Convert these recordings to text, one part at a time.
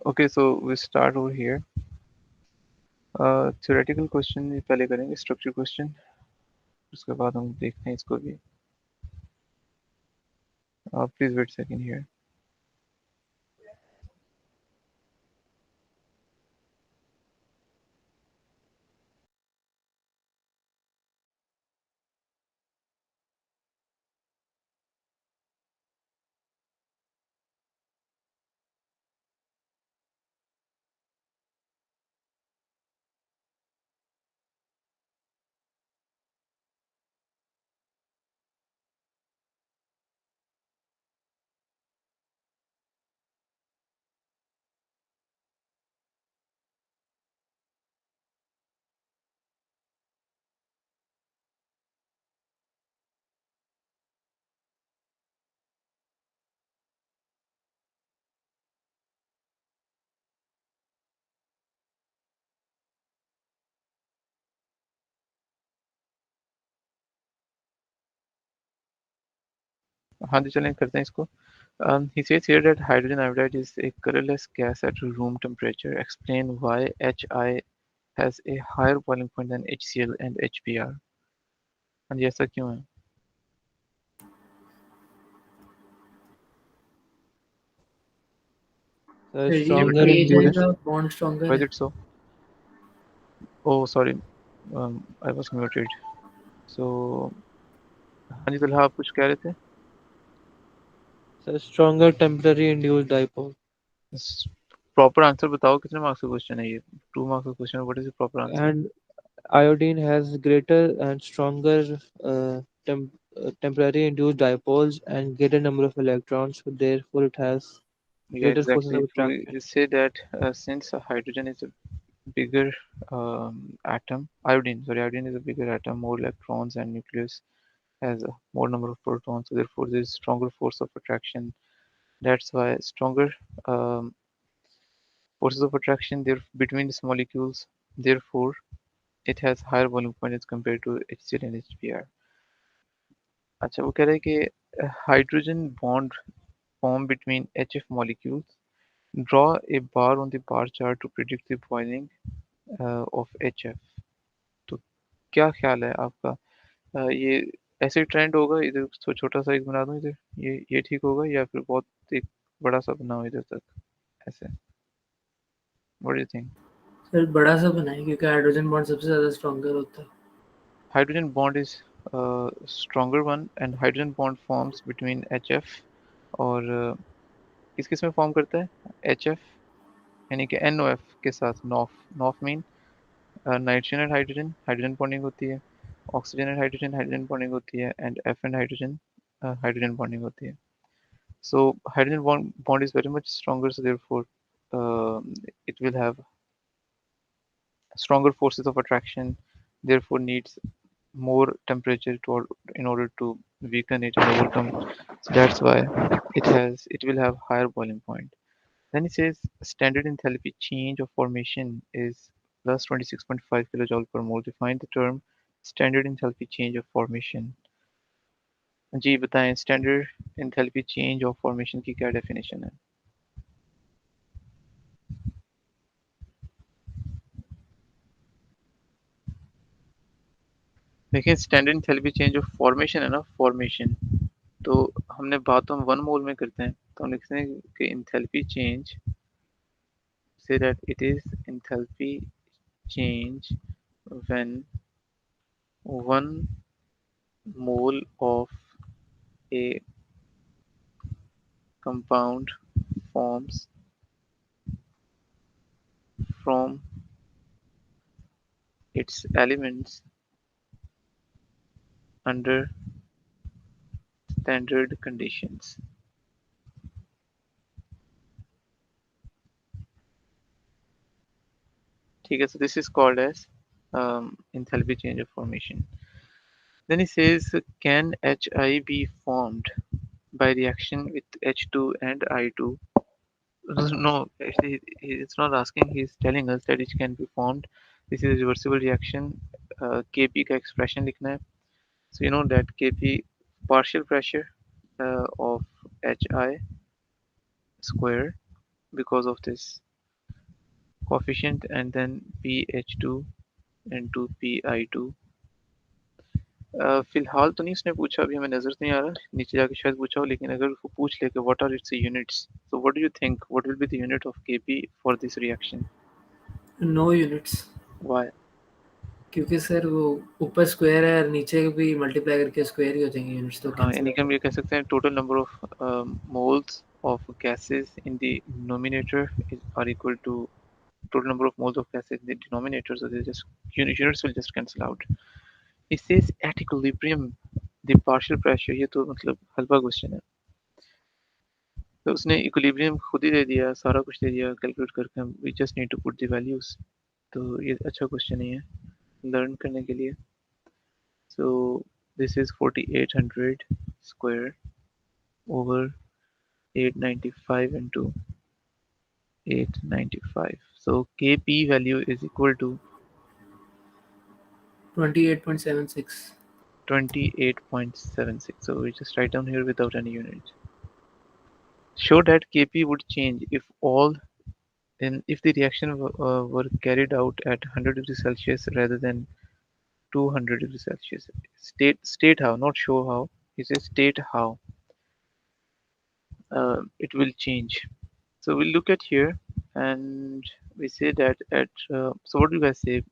Okay, so we start over here. Theoretical question ये पहले करेंगे, structure question. उसके बाद हम देखते हैं इसको भी. Please wait a second here. हाँ जी, चलें करते हैं इसको. He says here that hydrogen iodide is a colorless gas at room temperature. Explain why HI has a higher boiling point than HCl and HBr. हाँ जी, ऐसा क्यों है? जी Stronger बेटा, ये induced. बोलें. जाएगा बॉन्ड स्ट्रॉन्गर Why is है. it so? Oh, sorry. I was muted. So, हाँ जी, फिलहाल आप कुछ कह रहे थे? Stronger temporary induced dipole. Proper answer बताओ, कितने मार्क्स का क्वेश्चन है ये? 2 मार्क्स का क्वेश्चन है. What is the proper answer? And iodine has greater and stronger temporary induced dipoles and greater number of electrons, so therefore it has Yeah, greater forces exactly. of So attraction. we say that since hydrogen is a bigger atom, iodine is a bigger atom, more electrons, and nucleus has a more number of protons. So therefore, there is stronger force of attraction. That's why stronger um, forces of attraction there between these molecules. Therefore, it has higher boiling point as compared to HCl and HBr. अच्छा, वो कह रहा है कि hydrogen bond form between HF molecules. Draw a bar on the bar chart to predict the boiling of HF. तो क्या ख्याल है आपका? ये ऐसे ट्रेंड होगा, इधर छोटा सा एक बना दूं इधर, ये ठीक होगा या फिर बहुत एक बड़ा सा बनाओ इधर तक ऐसे? What do you think? Sir बड़ा सा बनाए क्योंकि हाइड्रोजन बॉन्ड सबसे ज़्यादा स्ट्रॉन्गर होता है. Hydrogen bond is stronger one, and hydrogen bond forms between HF और किस किस में फॉर्म करता है? HF यानी कि NOF के साथ नॉफ. नॉफ mean nitrogen and hydrogen, hydrogen bonding होती है. Oxygen and hydrogen, hydrogen bonding होती है. And F and hydrogen, hydrogen bonding होती है. So hydrogen bond is very much stronger, so therefore it will have stronger forces of attraction, therefore needs more temperature in order to weaken it and overcome. So that's why it will have higher boiling point. Then it says standard enthalpy change of formation is plus 26.5 kilojoule per mole. Define the term standard enthalpy change of formation. जी बताएं, standard enthalpy change of formation की क्या definition है? देखिए, standard enthalpy change of formation है ना, formation. तो हमने बात तो हम 1 मोल में करते हैं, तो हम लिखते हैं कि enthalpy change, say that it is enthalpy change when 1 mole of a compound forms from its elements under standard conditions. ठीक है, so this is called as enthalpy change of formation. Then it says, can HI be formed by reaction with H2 and I2? No, actually, it's not asking. He's telling us that it can be formed. This is a reversible reaction. Kp का expression लिखना है. So you know that Kp partial pressure of Hi square because of this. coefficient and then pH2 into PI2। फिलहाल तो नहीं उसने पूछा, अभी हमें नजर नहीं आ रहा, नीचे जाके शायद पूछा हो, लेकिन अगर उसको पूछ ले कि what are its units, so what do you think what will be the unit of Kp for this reaction? No units, Why? क्योंकि सर वो ऊपर स्क्वायर है और नीचे भी मल्टीप्लाई करके स्क्वायर ही हो जाएंगे, यूनिट्स तो हाँ, कैंसिल यानी हो कि हम ये जाएंगे। कह सकते हैं total number of moles of gases in the numerator are equal to total number of moles of gases in the denominator, so they just units will just cancel out. It says at equilibrium the partial pressure, ये तो मतलब हल्का question है, तो उसने equilibrium खुद ही दे दिया, सारा कुछ दे दिया कैलकुलेट करके, हम we just need to put the values. तो ये अच्छा क्वेश्चन ही है लर्न करने के लिए। So this is 4800 square over 895 into 895, so kp value is equal to 28.76। 28.76, so we just write down here without any units. Show that kp would change if all then if the reaction were carried out at 100 degrees Celsius rather than 200 degrees Celsius. State how, not show how. It says state how it will change. So we'll look at here and we say that at so what do you guys say?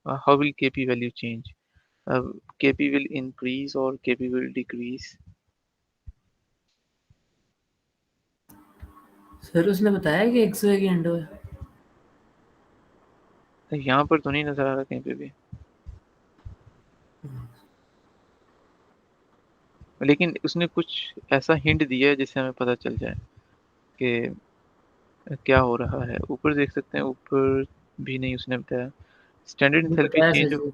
How will Kp value change? Kp will increase or Kp will decrease? Sir उसने बताया कि एक्सो है कि endo है? यहाँ पर तो नहीं नजर आ रहा कहीं पे भी, लेकिन उसने कुछ ऐसा हिंट दिया है जिससे हमें पता चल जाए कि क्या हो रहा है। ऊपर देख सकते हैं, ऊपर भी नहीं उसने बताया। स्टैंडर्ड वो इंथैल्पी बताया सर चेंज ऑफ, जी,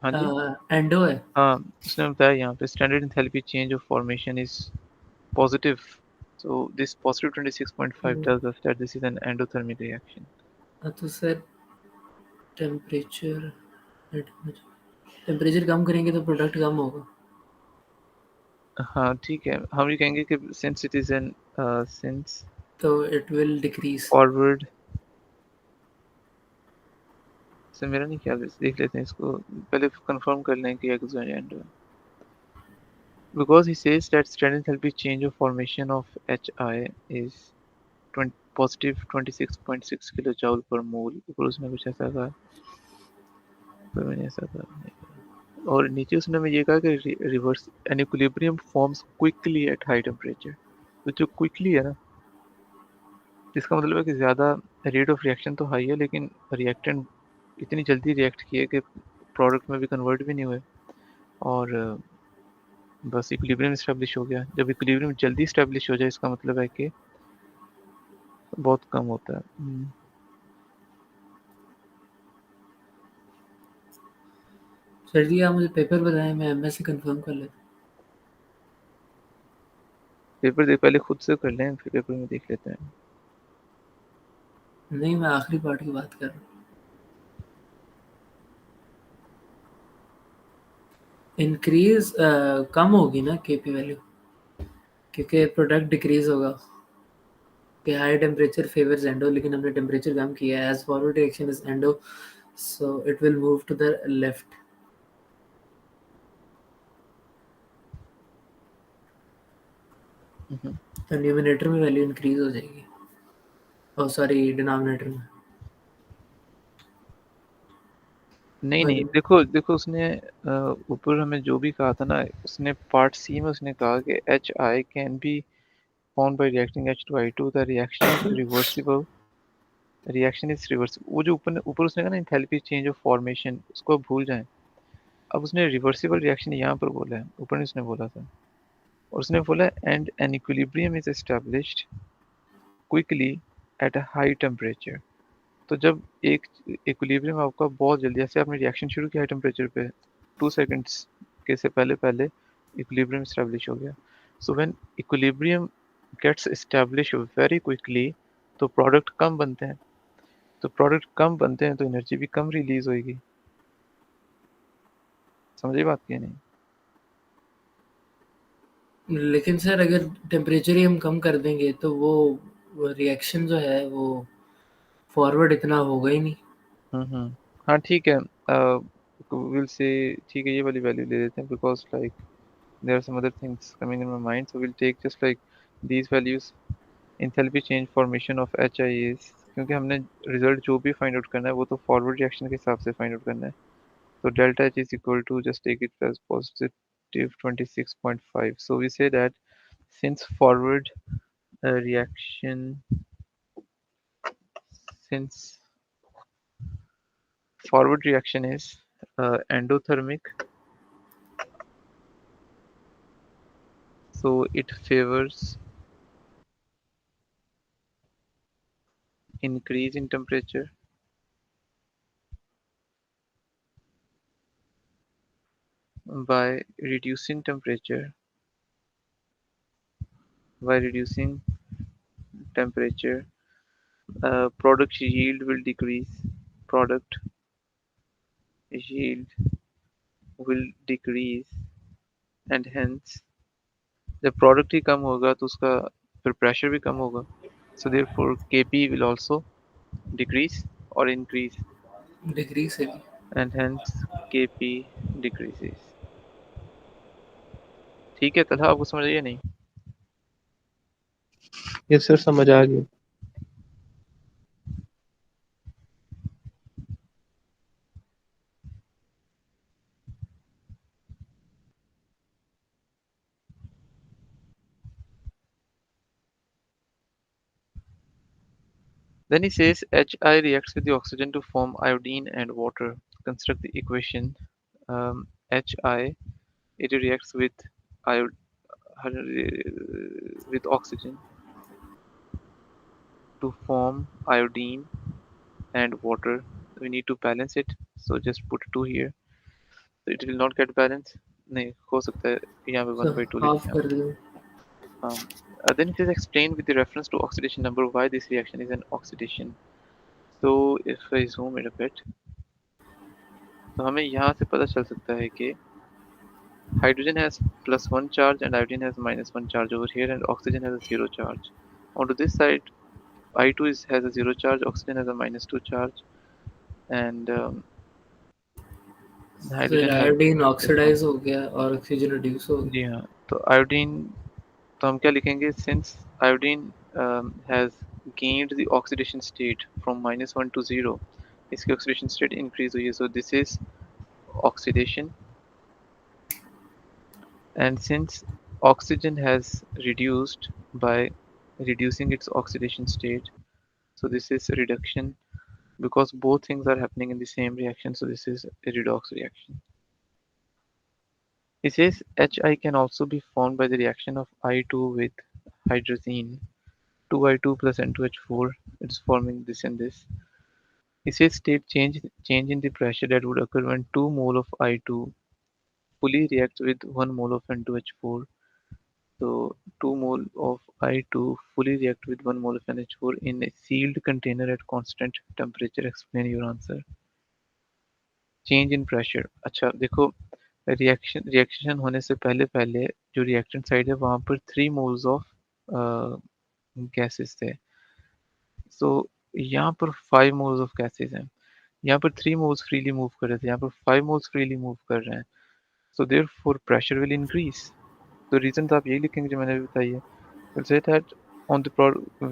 हाँ जी, एंडो है। हाँ उसने बताया यहाँ पे standard enthalpy change of formation is positive, so this positive 26.5 tells us that this is an endothermic reaction. तो सर टेम्परेचर टेम्परेचर कम करेंगे तो प्रोडक्ट कम होगा। हाँ ठीक है, हम ये कहेंगे कि since it is an since तो इट विल डिक्रीज। forward, से मेरा नहीं ख्याल, देख लेते हैं इसको, पहले कंफर्म कर लें कि x and, because he says that standard enthalpy change of formation of HI is 20, positive 26.6 kilojoule per mole, ऊपर उसने कुछ ऐसा कहा, पर मैंने ऐसा कहा नहीं कहा। और नीचे उसने हमें ये कहा कि reverse an equilibrium forms quickly at high temperature. तो जो क्विकली है ना, इसका मतलब है कि ज़्यादा रेट ऑफ रिएक्शन तो हाई है, लेकिन रिएक्टेंट इतनी जल्दी रिएक्ट किए कि प्रोडक्ट में भी कन्वर्ट भी नहीं हुए, और बस इक्विलिब्रियम इस्टेब्लिश हो गया। जब इक्विलिब्रियम जल्दी इस्टेब्लिश हो जाए इसका मतलब है कि बहुत कम होता है। सर जी आप मुझे पेपर बताएं, मैं एमएस से कंफर्म कर लेता पेपर देख पहले खुद से कर लें, फिर पेपर में देख लेते हैं। हूँ। नहीं, मैं आखिरी पार्ट की बात कर रहा हूँ। इंक्रीज कम होगी ना केपी वैल्यू, क्योंकि प्रोडक्ट डिक्रीज होगा कि हाई टेम्परेचर फेवर्स एंडो, लेकिन हमने टेम्परेचर कम किया है। As forward direction is endo, so it will move to the left. Hmm. तो न्यूमिनेटर में वैल्यू इंक्रीज हो जाएगी, और सॉरी डिनोमिनेटर में। नहीं नहीं, और देखो देखो उसने ऊपर हमें जो भी कहा था ना, उसने पार्ट सी में उसने कहा कि H I can be found by reacting H2I2, the reaction is reversible, reaction is reversible. वो जो ऊपर उसने कहा ना इंथैल्पी चेंज ऑफ फॉर्मेशन, उसको आप भूल जाएं। अब उसने रिवर्सिबल रिएक्शन यहाँ पर बोला है, ऊपर नहीं उसने बोला था। और उसने बोला and an equilibrium is established quickly at a high temperature. तो जब एक इक्विलिब्रियम आपका बहुत जल्दी, जैसे आपने रिएक्शन शुरू किया है टेम्परेचर पे 2 सेकेंड्स के से पहले पहले इक्विलिब्रियम इस्टेब्लिश हो गया। So when equilibrium gets establish very quickly, तो प्रोडक्ट कम बनते हैं, तो प्रोडक्ट कम बनते हैं तो एनर्जी भी कम रिलीज होगी। समझिए बात की नहीं? लेकिन सर अगर टेम्परेचर ही हम कम कर देंगे तो वो रिएक्शन जो है वो फॉरवर्ड इतना होगा ही नहीं। हाँ ठीक है, विल से ठीक है, ये वाली वैल्यू ले लेते हैं because like there are some other things coming in my mind, so we'll take just like these values. Enthalpy change formation of HI is, क्योंकि हमने रिजल्ट जो भी फाइंड आउट करना है वो तो फॉरवर्ड रिएक्शन के हिसाब से फाइंड आउट करना है, so delta H is equal to, just take it as positive 26.5. So we say that since reaction since forward reaction is endothermic, so it favors increase in temperature by reducing temperature by reducing temperature, product yield will decrease. Product yield will decrease, and hence जब product ही कम होगा तो उसका फिर pressure भी कम होगा. So therefore Kp will also decrease or increase, degree से भी। and hence Kp decreases. ठीक है, तथा आपको समझ आइए नहीं? ये सर समझ आ गया। Then he says Hi reacts with the oxygen to form iodine and water. Construct the equation. Hi, it reacts with iod with oxygen to form iodine and water. We need to balance it, so just put 2 here. So it will not get balanced. नहीं हो सकता है यहाँ पे सो 1/2 लिख half दिया कर हमने. दो। Then it is explained with the reference to oxidation number why this reaction is an oxidation. So if I zoom it a bit, तो हमें यहाँ से पता चल सकता है कि hydrogen has +1 charge and iodine has -1 charge over here, and oxygen has a 0 charge. Onto this side, I2 has a 0 charge, oxygen has a -2 charge, and फिर hydrogen has आयोडीन +1. ऑक्सीडाइज हो गया और ऑक्सीजन रिड्यूस हो जी गया। हाँ, तो iodine, तो हम क्या लिखेंगे, since iodine has gained the oxidation state from -1 to 0, इसकी oxidation state increase हुई है, so this is oxidation. And since oxygen has reduced by reducing its oxidation state, so this is reduction, because both things are happening in the same reaction, so this is a redox reaction. He says Hi can also be formed by the reaction of I2 with hydrazine, 2I2 plus N2H4. It's forming this and this. He says change in the pressure that would occur when 2 mole of I2 fully reacts with 1 mole of N2H4. So 2 mole of I2 fully react with 1 mole of NH4 in a sealed container at constant temperature. Explain your answer. Change in pressure, अच्छा देखो, reaction होने से पहले पहले जो reactant side है वहां पर 3 मोल्स ऑफ गैसेस थे, सो यहाँ पर 5 मोल्स ऑफ गैसेस हैं, यहाँ पर 3 मोल्स फ्रीली मूव कर रहे थे, यहाँ पर 5 मोल्स फ्रीली मूव कर रहे हैं, so therefore pressure will increase. तो रीजन आप यही लिखेंगे जो मैंने अभी बताई है. We'll say that on the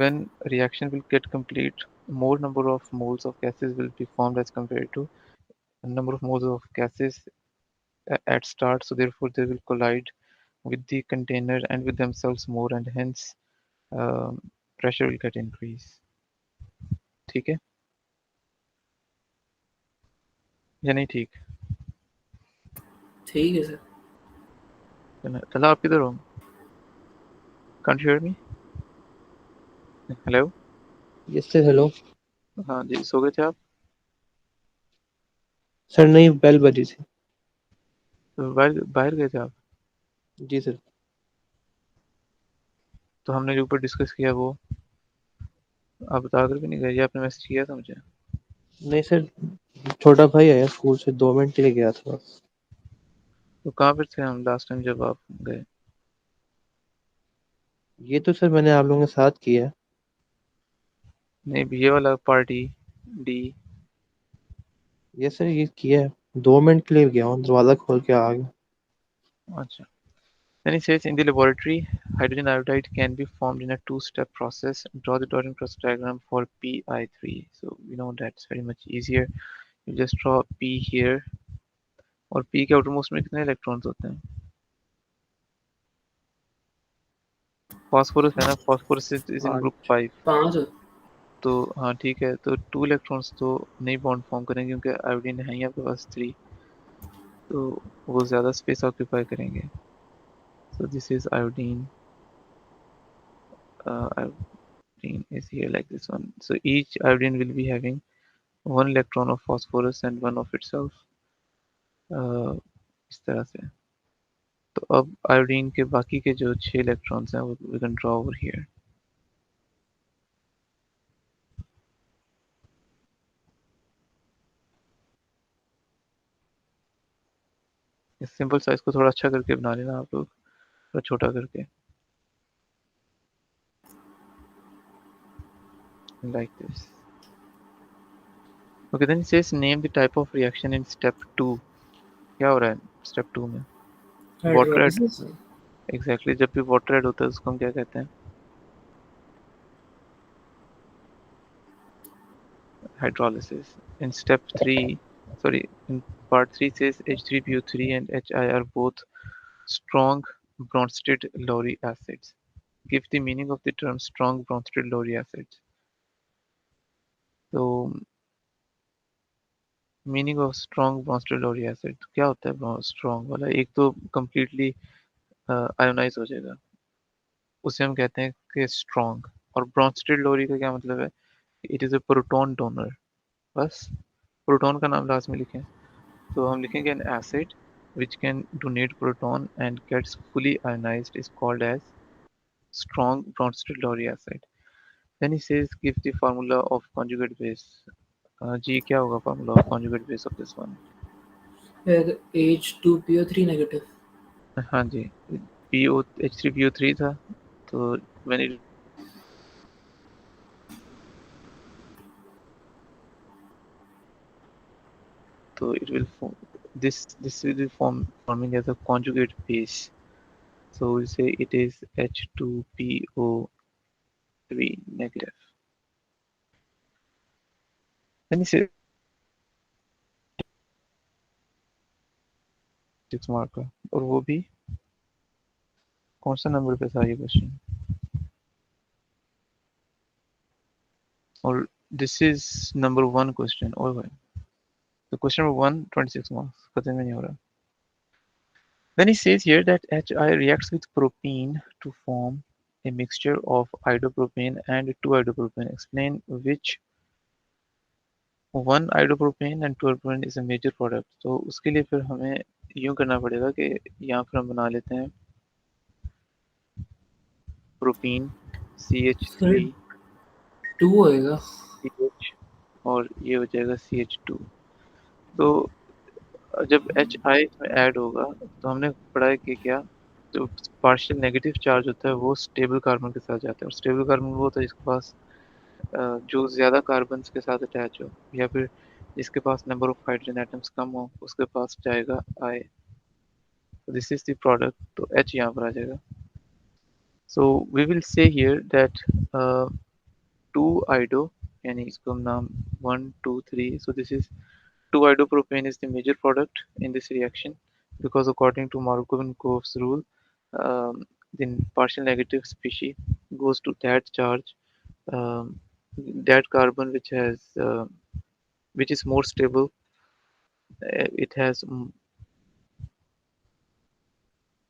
when reaction will get complete, more number of moles of gases will be formed as compared to number of moles of gases at start. So therefore, they will collide with the container and with themselves more, and hence um, pressure will get increase. ठीक है या नहीं ठीक? ठीक है sir. चला आप किधर हो? Can't you hear me? Hello. Yes sir, hello. हाँ जी, सो गए थे आप? सर नहीं, बेल बजी थी। तो बाहर बाहर गए थे आप? जी सर। तो हमने जो ऊपर डिस्कस किया वो आप बता कर भी नहीं गए, या आपने मैसेज किया था मुझे? नहीं सर, छोटा भाई आया स्कूल से, 2 मिनट के लिए गया था बस। तो कहाँ पर थे हम लास्ट टाइम जब आप गए? ये तो सर मैंने आप लोगों के साथ किया है। नहीं ये वाला पार्टी डी। ये सर ये किया है, 2 मिनट के लिए गया हूँ, दरवाजा खोल के आ गया। अच्छा। Then it says in the laboratory, hydrogen iodide can be formed in a two-step process. Draw the dotted cross diagram for Pi3. So we know that's very much easier. You just draw P here और P के outermost में कितने electrons होते हैं? Phosphorus है ना, phosphorus is in group 5। 5। तो हाँ ठीक है, तो 2 इलेक्ट्रॉन्स तो नहीं बॉन्ड फॉर्म करेंगे क्योंकि आयोडीन है ही आपके पास 3, तो वो ज़्यादा स्पेस ऑक्यूपाई करेंगे. So this is iodine. Iodine is here like this one. So each iodine will be having one electron of phosphorus and one of itself. इस तरह से. तो अब आयोडीन के बाकी के जो 6 इलेक्ट्रॉन्स हैं वो we can draw over here. इस सिंपल साइज को थोड़ा अच्छा करके बना लेना आप लोग, थोड़ा छोटा करके, like this. Okay, then it says name the type of reaction in step 2. क्या हो रहा है step 2 में? Water add. हाइड्रोलिसिस। Exactly, जब भी water add होता है उसको हम क्या कहते हैं? Hydrolysis. In step 3, sorry, in part 3 says H3PO3 and HI are both strong Bronsted Lowry acids. Give the meaning of the term strong Bronsted Lowry acids. तो meaning of strong Bronsted Lowry acid क्या होता है? Strong वाला एक तो completely ionise हो जाएगा, उसे हम कहते हैं कि स्ट्रॉन्ग. और ब्रॉन्स्टेड लोरी का क्या मतलब है? It is a proton donor. बस प्रोटॉन का नाम लास्ट में लिखें, तो हम लिखेंगे an acid which can donate proton and gets fully ionized is called as strong Bronsted Lowry acid. Then he says give the formula of conjugate base. जी क्या होगा formula of conjugate base of this one? H2PO3 negative. हाँ जी, PO H3PO3 था, तो when it तो it will form this will be forming as a conjugate base. So we say it is H2PO3 negative. Then he says 6 mark का, और वो भी कौन सा नंबर पे था ये क्वेश्चन? और दिस इज नंबर 1 क्वेश्चन. और भाई तो क्वेश्चन नंबर 1 26 मार्क्स, खत्म में नहीं हो रहा. Then he says here that HI reacts with propene to form a mixture of iodopropane and 2-iodopropane. Explain which one iodopropane and 2-iodopropane is a major product. तो उसके लिए फिर हमें यूं करना पड़ेगा कि यहाँ पर हम बना लेते हैं प्रोपीन सर CH3 2 होएगा। CH और ये हो जाएगा CH2. तो जब HI इसमें ऐड होगा तो हमने पढ़ा है कि क्या, जो पार्शियल नेगेटिव चार्ज होता है वो स्टेबल कार्बन के साथ जाता है, और स्टेबल कार्बन वो होता है जिसके पास जो ज़्यादा कार्बन के साथ अटैच हो, या फिर जिसके पास नंबर ऑफ हाइड्रोजन एटम्स कम हो उसके पास जाएगा I. This is the product, तो H यहाँ पर आ जाएगा. So we will say here that 2 iodo, यानी इसको हम नाम 1 2 3, so this is 2-iodopropane is the major product in this reaction because according to Markov-Coff's rule, the partial negative species goes to that charge, um, that carbon which is more stable. It has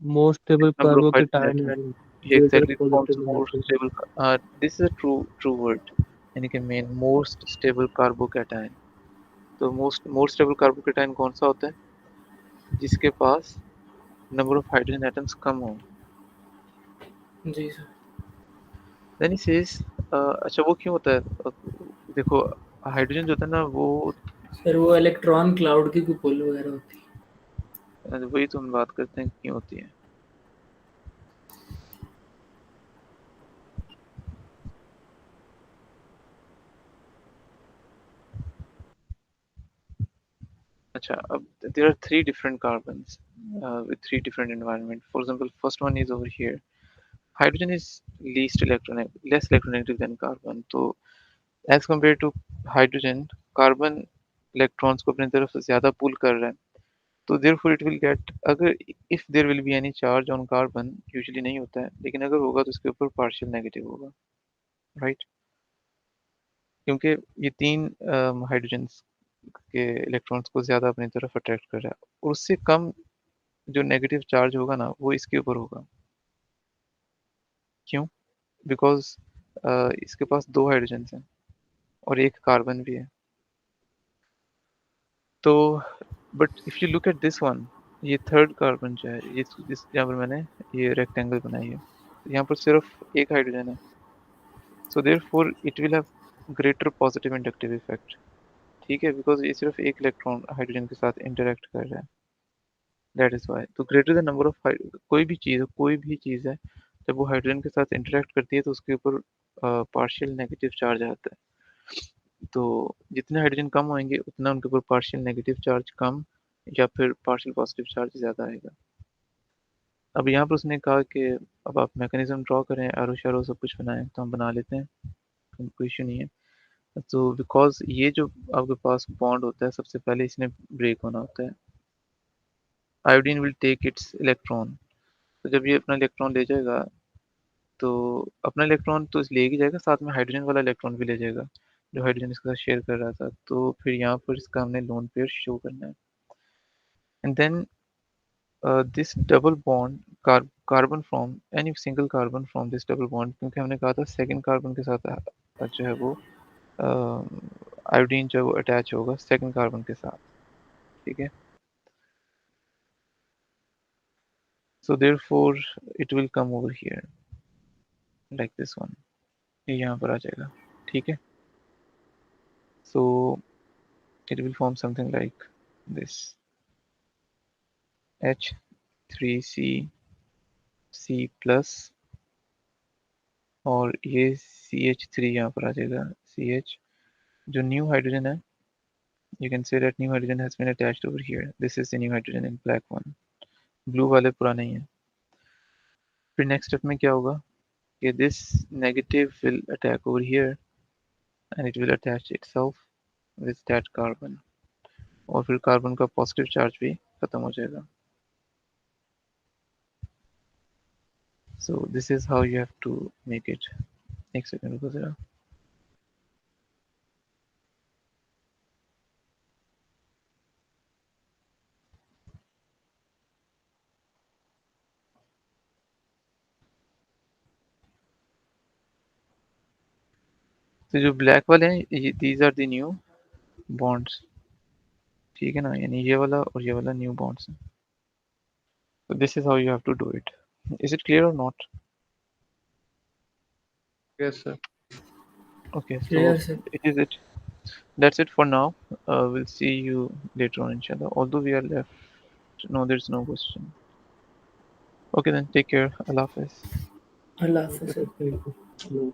Most stable number of hydrogen carbocation atoms. and Yeah, greater exactly. It forms positive and more negative. stable. This is a true word. And you can mean most stable carbocation. तो most stable carbocation कौन सा होता है? जिसके पास number of hydrogen atoms कम हो. जी sir. Then he says अच्छा वो क्यों होता है? देखो हाइड्रोजन जो होता है ना वो सर वो इलेक्ट्रॉन क्लाउड की कोई पुल वगैरह होती है। वही तो हम बात करते हैं क्यों होती है. अच्छा, अब there are three different carbons with three different environment. For example, first one is over here. Hydrogen is less electronegative than carbon. तो as compared to hydrogen, carbon electrons को अपनी तरफ से ज़्यादा pull कर रहा है. तो therefore it will get, अगर if there will be any charge on carbon, usually नहीं होता है, लेकिन अगर होगा तो उसके ऊपर partial negative होगा, right? क्योंकि ये तीन हाइड्रोजन के इलेक्ट्रॉन्स को ज़्यादा अपनी तरफ अट्रैक्ट कर रहा है, और उससे कम जो नेगेटिव चार्ज होगा ना वो इसके ऊपर होगा. क्यों? बिकॉज इसके पास दो हाइड्रोजन हैं और एक कार्बन भी है. तो but if you look at this one, ये थर्ड कार्बन जो है, ये जिस यहाँ पर मैंने ये रेक्टेंगल बनाई है, तो यहाँ पर सिर्फ एक हाइड्रोजन है. So therefore it will have greater positive inductive effect. ठीक है, बिकॉज ये सिर्फ एक इलेक्ट्रॉन हाइड्रोजन के साथ इंटरेक्ट कर रहा है. That is why. तो ग्रेटर द नंबर ऑफ, कोई भी चीज़ है, जब वो हाइड्रोजन के साथ इंटरेक्ट करती है तो उसके ऊपर पार्शियल नेगेटिव चार्ज आता है. तो जितने हाइड्रोजन कम होंगे उतना उनके ऊपर पार्शियल नेगेटिव चार्ज कम या फिर पार्शियल पॉजिटिव चार्ज ज़्यादा आएगा. अब यहाँ पर उसने कहा कि अब आप मैकेनिज्म ड्रॉ करें, एरो शैरो सब कुछ बनाएं, तो हम बना लेते हैं, कोई इशू नहीं है. तो बिकॉज ये जो आपके पास बॉन्ड होता है, सबसे पहले इसने ब्रेक होना होता है. Iodine will take its electron. तो जब ये अपना इलेक्ट्रॉन ले जाएगा, तो अपना इलेक्ट्रॉन तो ले ही जाएगा, साथ में हाइड्रोजन वाला इलेक्ट्रॉन भी ले जाएगा जो हाइड्रोजन इसके साथ शेयर कर रहा था. तो फिर यहाँ पर इसका हमने लोन पेयर शो करना है. And then this double bond carbon from any single carbon from this double bond, क्योंकि हमने कहा था सेकंड कार्बन के साथ जो है वो आयोडीन जो है वो अटैच होगा सेकंड कार्बन के साथ. ठीक है. So therefore it will come over here like this one. ये यहाँ पर आ जाएगा. ठीक है. सो it will form something like this: H3C C plus, और ये CH3 यहाँ पर आ जाएगा. CH जो न्यू हाइड्रोजन है, you can say that new hydrogen has been attached over here. This is the new hydrogen in black one. Blue वाले पुराने ही हैं. फिर नेक्स्ट स्टेप में क्या होगा कि this negative will attack over here and it will attach itself with that carbon, और फिर कार्बन का पॉजिटिव चार्ज भी खत्म हो जाएगा. So this is how you have to make it. एक सेकंड रुको जरा. तो जो ब्लैक वाले हैं, these are the new bonds. ठीक है ना, यानी ये वाला और ये वाला न्यू बॉन्ड्स हैं. तो this is how you have to do it. Is it clear or not? Yes, sir. Okay, so clear से. it is it. That's it for now. We'll see you later on, inshallah. Although we are left, no, there's no question. Okay, then take care. Allah Hafiz. अल्लाह हाफिज़. Thank you.